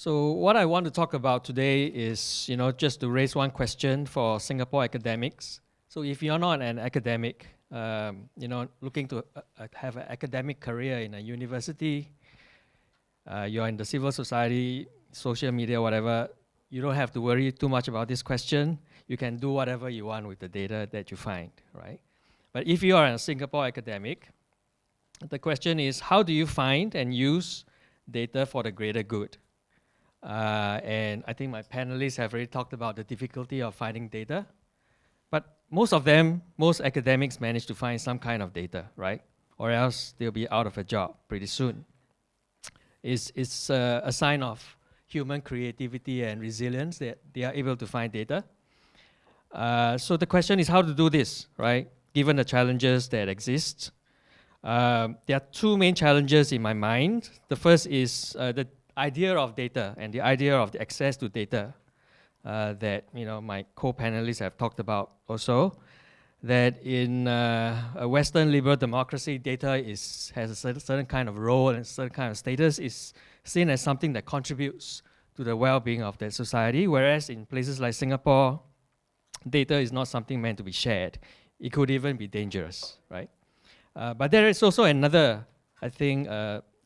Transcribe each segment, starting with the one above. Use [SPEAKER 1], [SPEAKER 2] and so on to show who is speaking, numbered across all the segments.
[SPEAKER 1] So what I want to talk about today is, just to raise one question for Singapore academics. So if you're not an academic, looking to have an academic career in a university, you're in the civil society, social media, whatever, you don't have to worry too much about this question. You can do whatever you want with the data that you find, right? But if you are a Singapore academic, the question is, how do you find and use data for the greater good? And I think my panelists have already talked about the difficulty of finding data. But most academics manage to find some kind of data, right? Or else they'll be out of a job pretty soon. It's a sign of human creativity and resilience that they are able to find data. So the question is how to do this, right? Given the challenges that exist. There are two main challenges in my mind. The first is the idea of data and the idea of the access to data that my co-panelists have talked about also. That in a Western liberal democracy, data has a certain kind of role and a certain kind of status, is seen as something that contributes to the well-being of the society, whereas in places like Singapore, data is not something meant to be shared. It could even be dangerous, right? But there is also another, I think,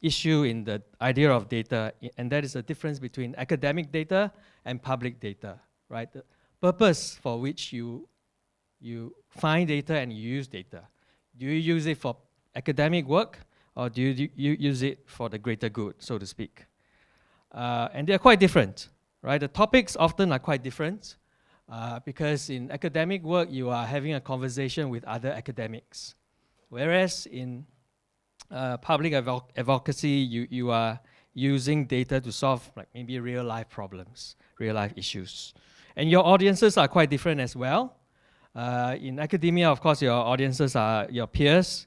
[SPEAKER 1] issue in the idea of data, and that is the difference between academic data and public data, right? The purpose for which you find data and you use data. Do you use it for academic work, or do you use it for the greater good, so to speak? And they're quite different, right? The topics often are quite different, because in academic work, you are having a conversation with other academics. Whereas in public advocacy, you are using data to solve like maybe real life problems, real life issues. And your audiences are quite different as well. In academia, of course, your audiences are your peers.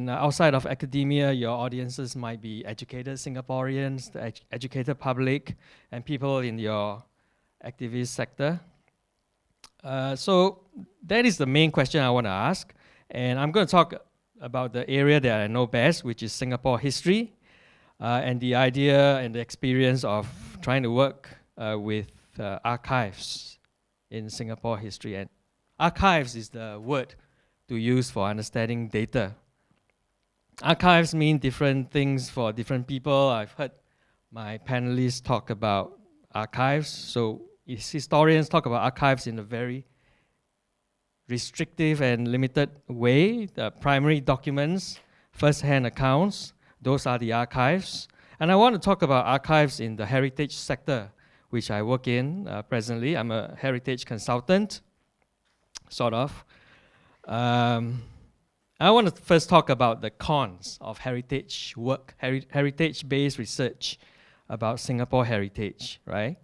[SPEAKER 1] Outside of academia, your audiences might be educated Singaporeans, the educated public, and people in your activist sector. So that is the main question I want to ask. And I'm going to talk about the area that I know best, which is Singapore history, and the idea and the experience of trying to work with archives in Singapore history. And archives is the word to use for understanding data. Archives mean different things for different people. I've heard my panelists talk about archives. So historians talk about archives in a very restrictive and limited way. The primary documents, first-hand accounts, those are the archives. And I want to talk about archives in the heritage sector, which I work in presently. I'm a heritage consultant, sort of. I want to first talk about the cons of heritage work, heritage-based research about Singapore heritage, right?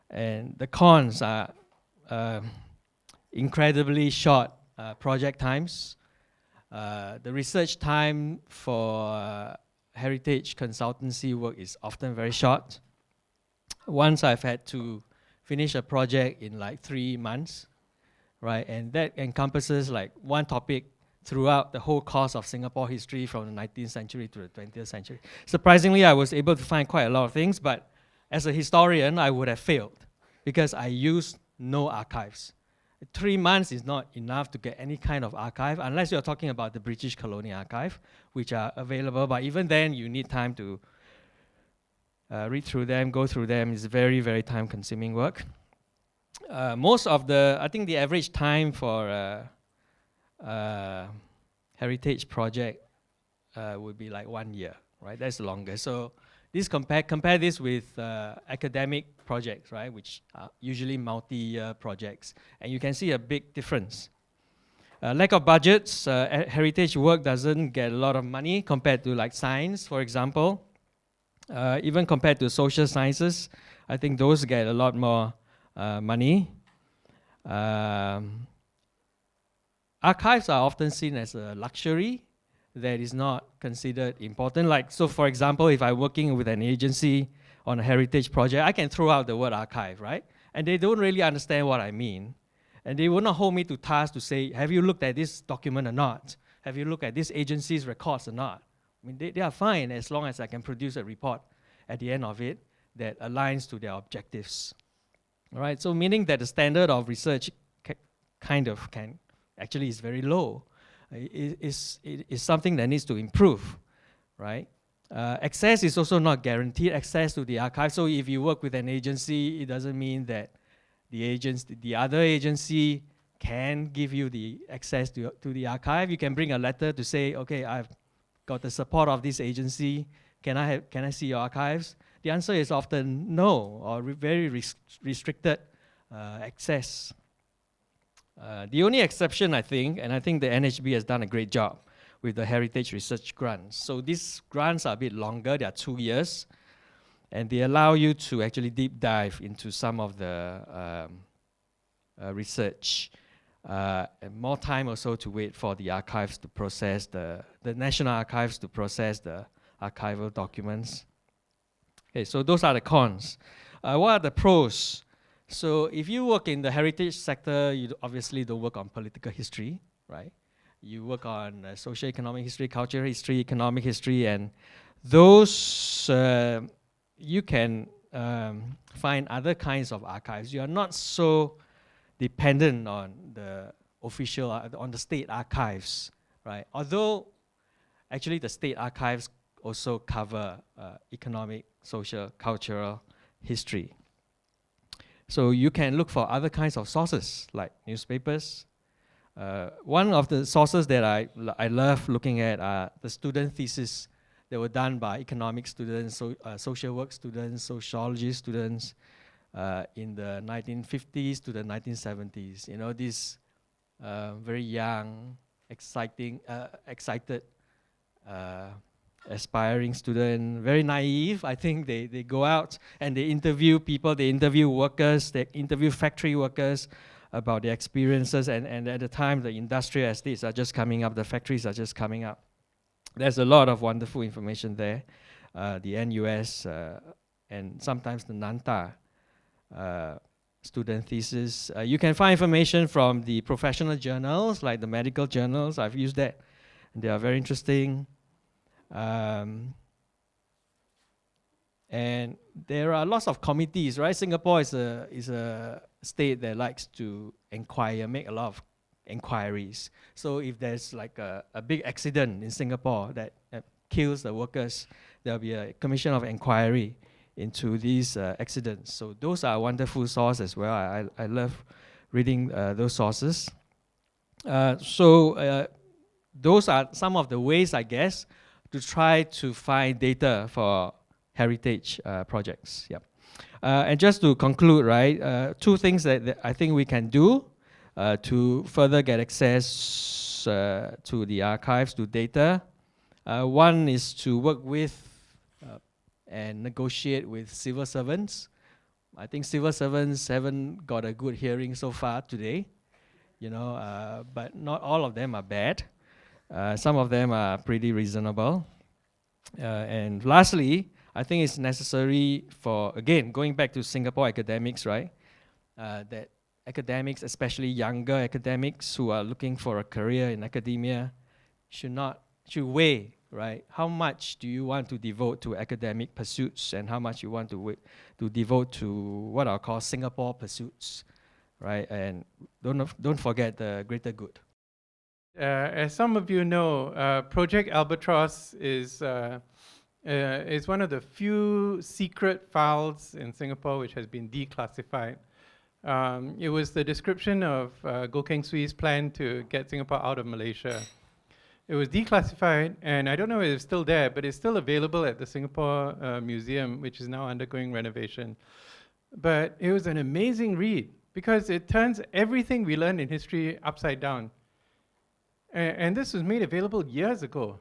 [SPEAKER 1] And the cons are incredibly short project times. The research time for heritage consultancy work is often very short. Once I've had to finish a project in like 3 months, right? And that encompasses like one topic throughout the whole course of Singapore history from the 19th century to the 20th century. Surprisingly, I was able to find quite a lot of things, but as a historian, I would have failed because I used no archives. 3 months is not enough to get any kind of archive, unless you're talking about the British Colonial Archive, which are available, but even then you need time to read through them, go through them. It's very, very time-consuming work. I think the average time for a heritage project would be like 1 year, right? That's the longest. So this compare this with academic projects, right, which are usually multi-year projects, and you can see a big difference. Lack of budgets, heritage work doesn't get a lot of money compared to like science, for example. Even compared to social sciences, I think those get a lot more money. Archives are often seen as a luxury that is not considered important. Like, so for example, if I'm working with an agency on a heritage project, I can throw out the word archive, right? And they don't really understand what I mean. And they will not hold me to task to say, have you looked at this document or not? Have you looked at this agency's records or not? I mean, they are fine as long as I can produce a report at the end of it. that aligns to their objectives. All right, so meaning that the standard of research actually is very low. It is something that needs to improve, right? Access is also not guaranteed, access to the archive. So if you work with an agency, it doesn't mean that the other agency can give you the access to the archive. You can bring a letter to say, okay, I've got the support of this agency. Can I see your archives? The answer is often no, or very restricted access. The only exception, I think, and I think the NHB has done a great job with the heritage research grants. So these grants are a bit longer, they are 2 years, and they allow you to actually deep dive into some of the research, and more time also to wait for the archives to process, the National Archives to process the archival documents. Okay, so those are the cons. What are the pros? So if you work in the heritage sector, you obviously don't work on political history, right? You work on socio-economic history, cultural history, economic history, and those you can find other kinds of archives. You are not so dependent on the official, on the state archives, right? Although actually the state archives also cover economic, social, cultural history. So you can look for other kinds of sources like newspapers. One of the sources that I love looking at are the student theses that were done by economic students, social work students, sociology students in the 1950s to the 1970s. You know, these very young, excited, aspiring student, very naive. I think they go out and they interview people, they interview workers, they interview factory workers about their experiences, and at the time the industrial estates are just coming up, the factories are just coming up. There's a lot of wonderful information there. The NUS and sometimes the NANTA student thesis. You can find information from the professional journals, like the medical journals. I've used that. They are very interesting. And there are lots of committees, right? Singapore is a state that likes to inquire, make a lot of inquiries. So if there's like a big accident in Singapore that kills the workers, there'll be a commission of inquiry into these accidents. So those are wonderful sources as well. I love reading those sources. So those are some of the ways, I guess, to try to find data for heritage projects. Yep. And just to conclude, right, two things that I think we can do to further get access to the archives, to data. One is to work with and negotiate with civil servants. I think civil servants haven't got a good hearing so far today, you know, but not all of them are bad. Some of them are pretty reasonable. And lastly, I think it's necessary for, again, going back to Singapore academics, right? That academics, especially younger academics who are looking for a career in academia, should weigh, right? How much do you want to devote to academic pursuits and how much you want to devote to what are called Singapore pursuits, right? And don't forget the greater good.
[SPEAKER 2] As some of you know, Project Albatross is one of the few secret files in Singapore which has been declassified. It was the description of Goh Keng Swee's plan to get Singapore out of Malaysia. It was declassified, and I don't know if it's still there, but it's still available at the Singapore Museum, which is now undergoing renovation. But it was an amazing read, because it turns everything we learned in history upside down. And this was made available years ago.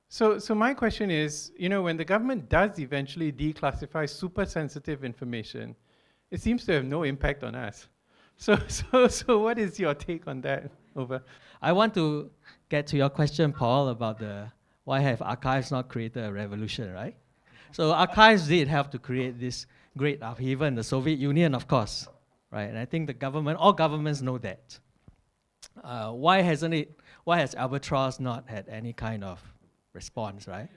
[SPEAKER 2] So my question is, you know, when the government does eventually declassify super sensitive information, it seems to have no impact on us. So what is your take on that? Over.
[SPEAKER 1] I want to get to your question, Paul, about why have archives not created a revolution, right? So archives did have to create this great upheaval in the Soviet Union, of course, right? And I think all governments know that. Why has Albatross not had any kind of response, right?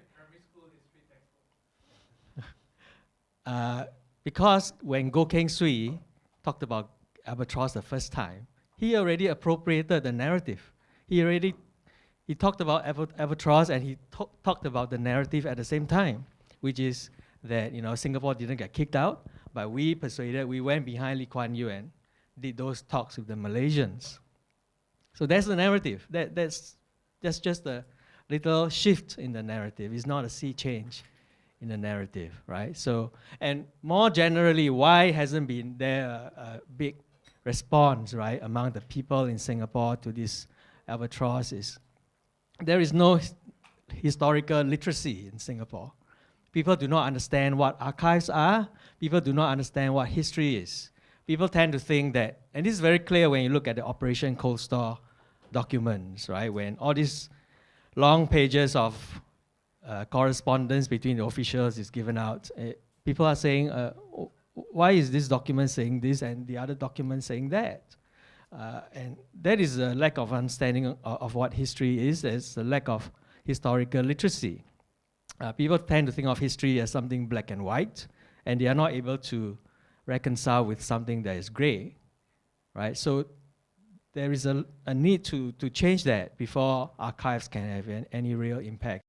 [SPEAKER 1] because when Goh Keng Swee talked about albatross the first time, he already appropriated the narrative. He talked about albatross, and he talked about the narrative at the same time, which is that Singapore didn't get kicked out, but we went behind Lee Kuan Yew and did those talks with the Malaysians. So that's the narrative. That's just a little shift in the narrative. It's not a sea change in the narrative, right? So, and more generally, why hasn't been there a big response, right, among the people in Singapore to this albatross? Is there is no historical literacy in Singapore. People do not understand what archives are. People do not understand what history is. People tend to think that, and this is very clear when you look at the Operation Cold Store documents, right? When all these long pages of correspondence between the officials is given out, people are saying, why is this document saying this and the other document saying that? And that is a lack of understanding of what history is. There's a lack of historical literacy. People tend to think of history as something black and white, and they are not able to reconcile with something that is gray, right? So there is a need to change that before archives can have any real impact